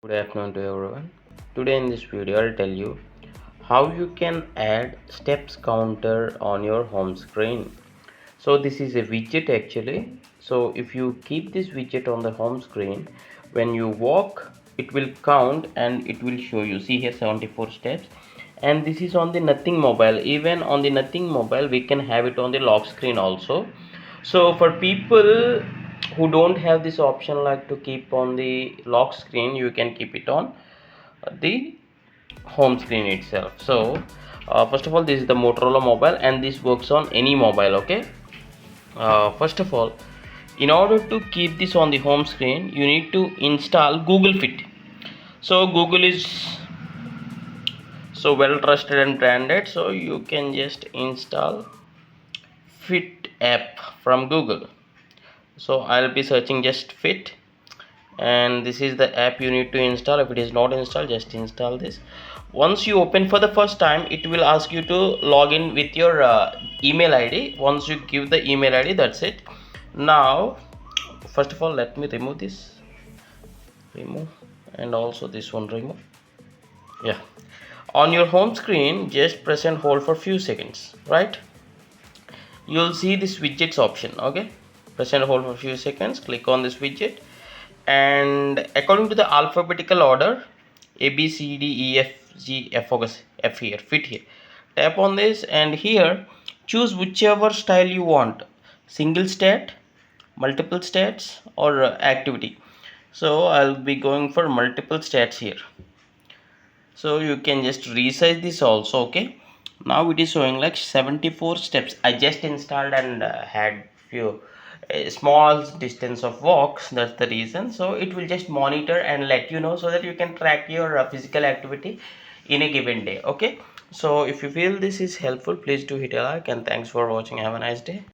Good afternoon to everyone. Today in this video I'll tell you how you can add steps counter on your home screen. So this is a widget actually. So if you keep this widget on the home screen, when you walk it will count and it will show you. See here 74 steps, and this is on the nothing mobile. Even on the nothing mobile we can have it on the lock screen also. So for people who don't have this option like to keep on the lock screen, you can keep it on the home screen itself. So first of all, this is the Motorola mobile and this works on any mobile. Okay, first of all, in order to keep this on the home screen you need to install Google Fit. So Google is so well trusted and branded, so you can just install Fit app from Google. So I'll be searching just Fit, and this is the app you need to install. If it is not installed, just install this. Once you open for the first time, it will ask you to log in with your email ID. Once you give the email ID, that's it. Now first of all, let me remove this, remove, and also this one remove. Yeah, on your home screen just press and hold for few seconds, right? You'll see this widgets option. Okay, press and hold for a few seconds, click on this widget, and according to the alphabetical order, A B C D E F G F, focus F here, fit here, tap on this, and here choose whichever style you want: single stat, multiple stats, or activity. So I'll be going for multiple stats here. So you can just resize this also. Okay, now it is showing like 74 steps. I just installed and had few small distance of walks, that's the reason. So it will just monitor and let you know, so that you can track your physical activity in a given day. Okay, so if you feel this is helpful, please do hit a like, and thanks for watching. Have a nice day.